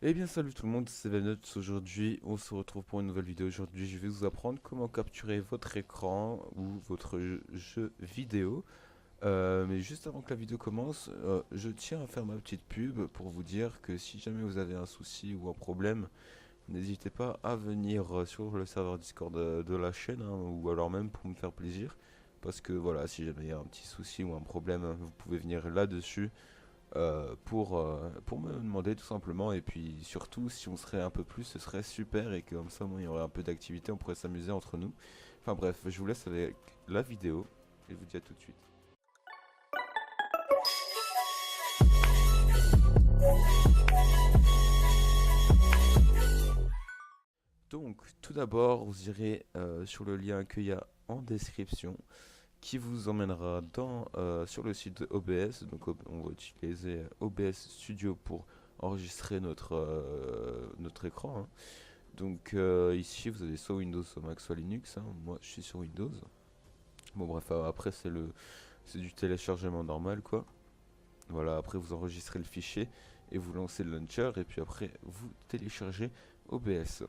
Eh bien salut tout le monde, c'est Venots. Aujourd'hui on se retrouve pour une nouvelle vidéo. Aujourd'hui je vais vous apprendre comment capturer votre écran ou votre jeu vidéo. Mais juste avant que la vidéo commence, je tiens à faire ma petite pub pour vous dire que si jamais vous avez un souci ou un problème, n'hésitez pas à venir sur le serveur Discord de la chaîne, hein, ou alors même pour me faire plaisir. Parce que voilà, si jamais il y a un petit souci ou un problème, vous pouvez venir là-dessus pour me demander tout simplement. Et puis surtout, si on serait un peu plus, ce serait super. Et que comme ça, moi, il y aurait un peu d'activité, on pourrait s'amuser entre nous. Enfin bref, je vous laisse avec la vidéo et je vous dis à tout de suite. Donc, tout d'abord, vous irez sur le lien qu'il y a en description qui vous emmènera sur le site de OBS. Donc, on va utiliser OBS Studio pour enregistrer notre écran, hein. Donc, ici, vous avez soit Windows, soit Mac, soit Linux, hein. Moi, je suis sur Windows. Bon, bref, après, c'est du téléchargement normal, quoi. Voilà, après, vous enregistrez le fichier et vous lancez le launcher. Et puis après, vous téléchargez OBS.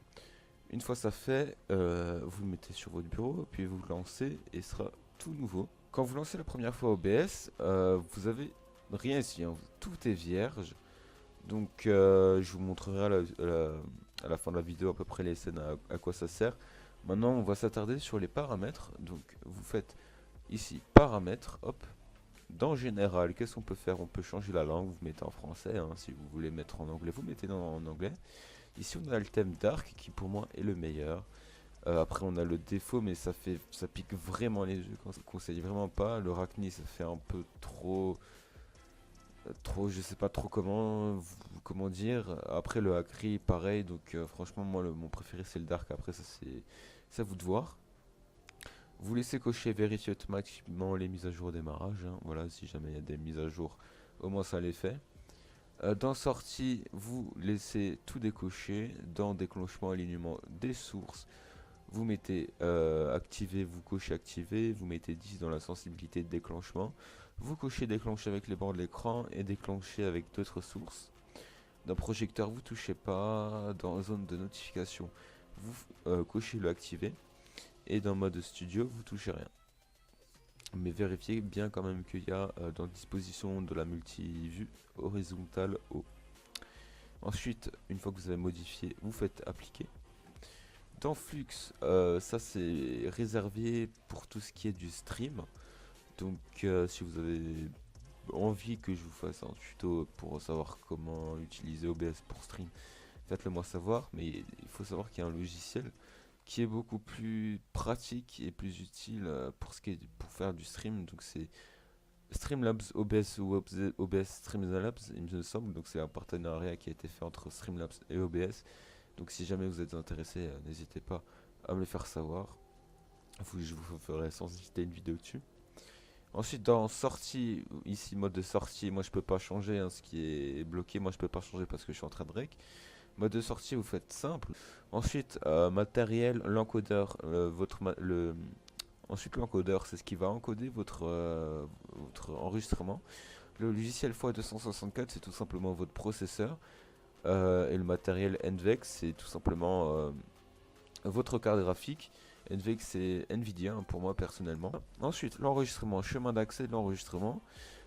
Une fois ça fait, vous le mettez sur votre bureau, puis vous le lancez et ce sera tout nouveau. Quand vous lancez la première fois OBS, vous avez rien ici, hein, tout est vierge. Donc je vous montrerai à la fin de la vidéo à peu près les scènes à quoi ça sert. Maintenant on va s'attarder sur les paramètres. Donc vous faites ici paramètres, hop. Dans général, qu'est-ce qu'on peut faire? On peut changer la langue, vous mettez en français, hein, si vous voulez mettre en anglais, vous mettez en anglais. Ici on a le thème Dark qui pour moi est le meilleur. Après on a le défaut, mais ça pique vraiment les yeux, je conseille vraiment pas. Le Rachni ça fait un peu trop, je sais pas trop comment dire. Après le Akri pareil, donc franchement moi mon préféré c'est le Dark. Après ça c'est à vous de voir. Vous laissez cocher vérifier automatiquement les mises à jour au démarrage, hein. Voilà, si jamais il y a des mises à jour, au moins ça les fait. Dans sortie, vous laissez tout décocher. Dans déclenchement, alignement des sources, vous mettez activer, vous cochez activer, vous mettez 10 dans la sensibilité de déclenchement, vous cochez déclencher avec les bords de l'écran et déclencher avec d'autres sources. Dans projecteur, vous touchez pas. Dans zone de notification, vous cochez le activer. Et dans mode studio, vous touchez rien. Mais vérifiez bien quand même qu'il y a dans disposition de la multi-vue horizontale haut. Ensuite, une fois que vous avez modifié, vous faites appliquer. Dans Flux, ça c'est réservé pour tout ce qui est du stream. Donc si vous avez envie que je vous fasse un tuto pour savoir comment utiliser OBS pour stream, faites-le moi savoir. Mais il faut savoir qu'il y a un logiciel qui est beaucoup plus pratique et plus utile pour faire du stream. Donc c'est Streamlabs OBS ou OBS Streamlabs, il me semble. Donc c'est un partenariat qui a été fait entre Streamlabs et OBS. Donc si jamais vous êtes intéressé, n'hésitez pas à me le faire savoir. Je vous ferai sans hésiter une vidéo dessus. Ensuite dans sortie, ici mode de sortie, moi je peux pas changer, hein, ce qui est bloqué, moi je peux pas changer parce que je suis en train de rec. Mode de sortie, vous faites simple. Ensuite, matériel, l'encodeur, ensuite l'encodeur, c'est ce qui va encoder votre enregistrement. Le logiciel x264, c'est tout simplement votre processeur. Et le matériel NVENC, c'est tout simplement votre carte graphique. NVENC, c'est Nvidia, hein, pour moi personnellement. Ensuite, l'enregistrement, chemin d'accès de l'enregistrement.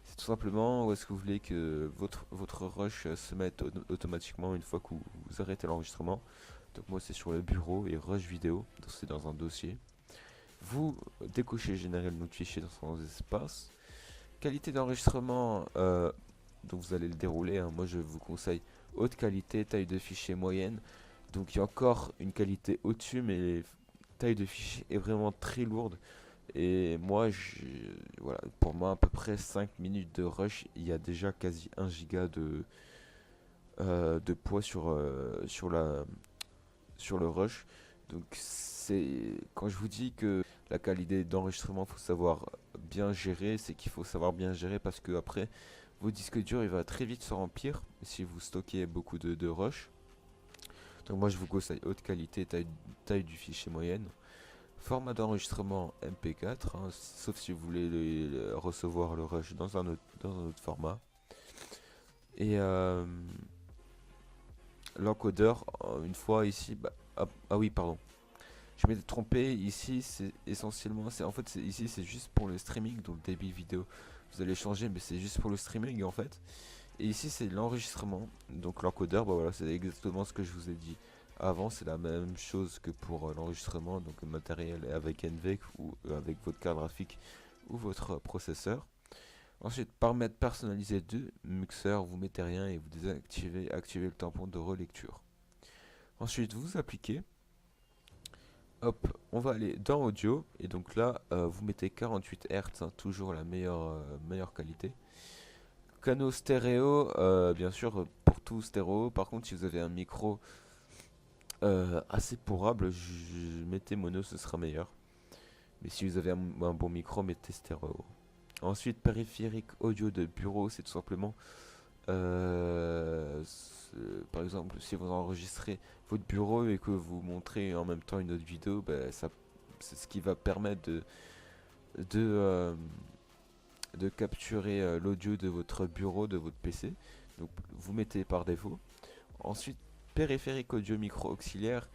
C'est tout simplement où est-ce que vous voulez que votre rush se mette automatiquement une fois que vous arrêtez l'enregistrement. Donc moi c'est sur le bureau et rush vidéo, donc c'est dans un dossier. Vous décochez générer notre fichier dans son espace. Qualité d'enregistrement, donc vous allez le dérouler, hein. Moi je vous conseille haute qualité, taille de fichier moyenne. Donc il y a encore une qualité au-dessus, mais taille de fichier est vraiment très lourde. Et moi, voilà, pour moi, à peu près 5 minutes de rush, il y a déjà quasi 1 giga de poids sur le rush. Donc, quand je vous dis que la qualité d'enregistrement, faut savoir bien gérer, c'est qu'il faut savoir bien gérer parce que après, vos disques durs, il va très vite se remplir si vous stockez beaucoup de rush. Donc, moi, je vous conseille haute qualité, taille du fichier moyenne. Format d'enregistrement MP4, hein, sauf si vous voulez recevoir le rush dans un autre format. Et l'encodeur, une fois ici, ah oui, pardon. Je m'étais trompé, ici c'est essentiellement, c'est en fait ici c'est juste pour le streaming, donc débit vidéo. Vous allez changer, mais c'est juste pour le streaming en fait. Et ici c'est l'enregistrement, donc l'encodeur, bah voilà, c'est exactement ce que je vous ai dit avant, c'est la même chose que pour l'enregistrement, donc le matériel avec NVENC ou avec votre carte graphique ou votre processeur. Ensuite, paramètres personnalisés de mixeur, vous mettez rien et vous activez le tampon de relecture. Ensuite, vous appliquez. Hop, on va aller dans audio et donc là, vous mettez 48 Hz, hein, toujours la meilleure qualité. Canaux stéréo, bien sûr, pour tout stéréo. Par contre, si vous avez un micro assez pourrable, mettez mono, ce sera meilleur. Mais si vous avez un bon micro, mettez stéréo. Ensuite, périphérique audio de bureau, c'est tout simplement, par exemple, si vous enregistrez votre bureau et que vous montrez en même temps une autre vidéo, ben, c'est ce qui va permettre de, euh, de capturer l'audio de votre bureau, de votre PC. Donc, vous mettez par défaut. Ensuite, périphérique audio micro auxiliaire,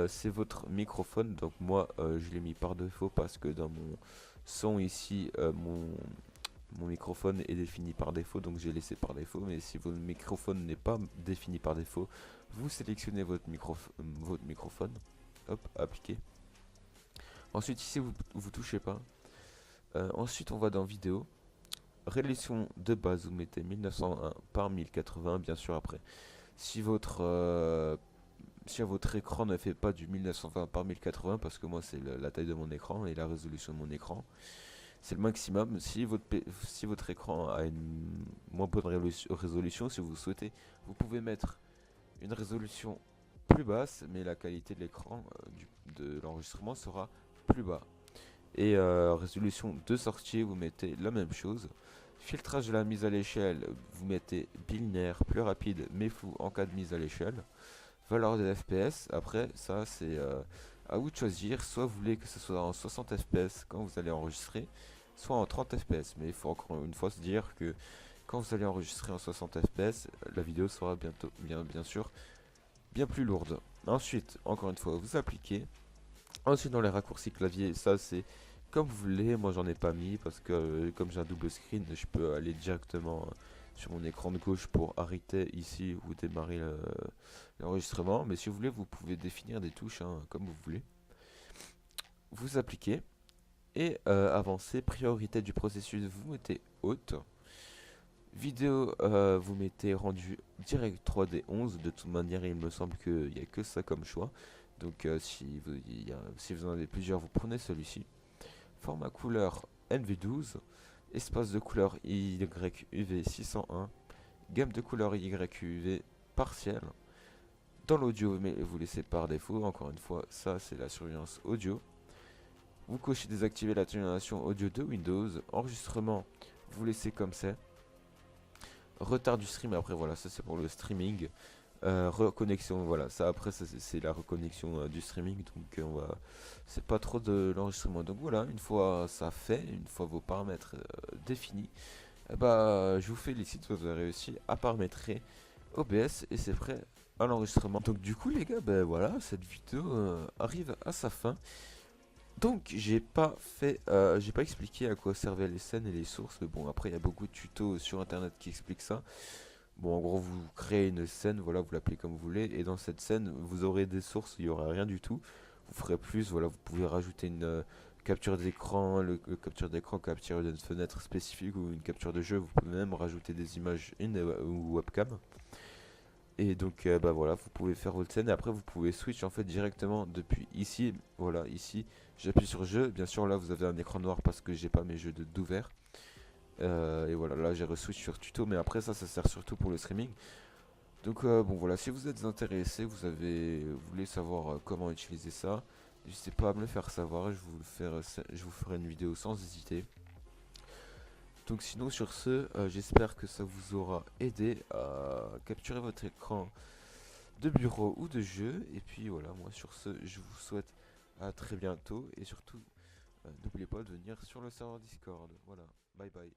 c'est votre microphone. Donc, moi, je l'ai mis par défaut parce que dans mon son ici, mon microphone est défini par défaut, donc j'ai laissé par défaut. Mais si votre microphone n'est pas défini par défaut, vous sélectionnez votre microphone. Hop, appliqué. Ensuite, ici, vous touchez pas. Ensuite, on va dans vidéo. Résolution de base, vous mettez 1901 par 1080, bien sûr. Après, si votre écran ne fait pas du 1920 par 1080, parce que moi c'est la taille de mon écran et la résolution de mon écran, c'est le maximum. Si votre écran a une moins bonne résolution, si vous souhaitez, vous pouvez mettre une résolution plus basse, mais la qualité de l'écran de l'enregistrement sera plus bas. Et résolution de sortie, vous mettez la même chose. Filtrage de la mise à l'échelle, vous mettez binaire, plus rapide mais flou en cas de mise à l'échelle. Valeur de FPS, après ça c'est à vous de choisir, soit vous voulez que ce soit en 60 FPS quand vous allez enregistrer, soit en 30 FPS. Mais il faut encore une fois se dire que quand vous allez enregistrer en 60 FPS, la vidéo sera bien sûr bien plus lourde. Ensuite, encore une fois, vous appliquez. Ensuite, dans les raccourcis clavier, ça c'est comme vous voulez. Moi, j'en ai pas mis parce que comme j'ai un double screen, je peux aller directement sur mon écran de gauche pour arrêter ici ou démarrer l'enregistrement. Mais si vous voulez, vous pouvez définir des touches hein, comme vous voulez. Vous appliquez et avancer. Priorité du processus, vous mettez haute. Vidéo, vous mettez rendu direct 3D 11. De toute manière, il me semble qu'il n'y a que ça comme choix. Donc si vous en avez plusieurs, vous prenez celui-ci. Format couleur NV12. Espace de couleur YUV 601. Gamme de couleur YUV partielle. Dans l'audio, mais vous laissez par défaut. Encore une fois, ça c'est la surveillance audio. Vous cochez désactiver la tonalisation audio de Windows. Enregistrement, vous laissez comme c'est. Retard du stream, après voilà, ça c'est pour le streaming. Reconnexion, voilà, ça après c'est la reconnexion du streaming, donc c'est pas trop de l'enregistrement. Donc voilà, une fois ça fait, une fois vos paramètres définis, je vous félicite, vous avez réussi à paramétrer OBS et c'est prêt à l'enregistrement. Donc du coup les gars, voilà, cette vidéo arrive à sa fin. Donc j'ai pas expliqué à quoi servaient les scènes et les sources, mais bon après il y a beaucoup de tutos sur internet qui expliquent ça. Bon en gros vous créez une scène, voilà vous l'appelez comme vous voulez, et dans cette scène vous aurez des sources, il y aura rien du tout. Vous ferez plus, voilà vous pouvez rajouter une capture d'écran, le capture d'écran capture d'une fenêtre spécifique ou une capture de jeu, vous pouvez même rajouter des images ou webcam. Et donc voilà, vous pouvez faire votre scène et après vous pouvez switch en fait directement depuis ici. Voilà, ici j'appuie sur jeu. Bien sûr là vous avez un écran noir parce que j'ai pas mes jeux d'ouvert. Et voilà, là j'ai re-switch sur tuto, mais après ça sert surtout pour le streaming. Donc bon voilà, si vous êtes intéressé, vous voulez savoir comment utiliser ça, n'hésitez pas à me le faire savoir, je vous ferai une vidéo sans hésiter. Donc sinon sur ce, j'espère que ça vous aura aidé à capturer votre écran de bureau ou de jeu. Et puis voilà, moi sur ce, je vous souhaite à très bientôt. Et surtout, n'oubliez pas de venir sur le serveur Discord. Voilà, bye bye.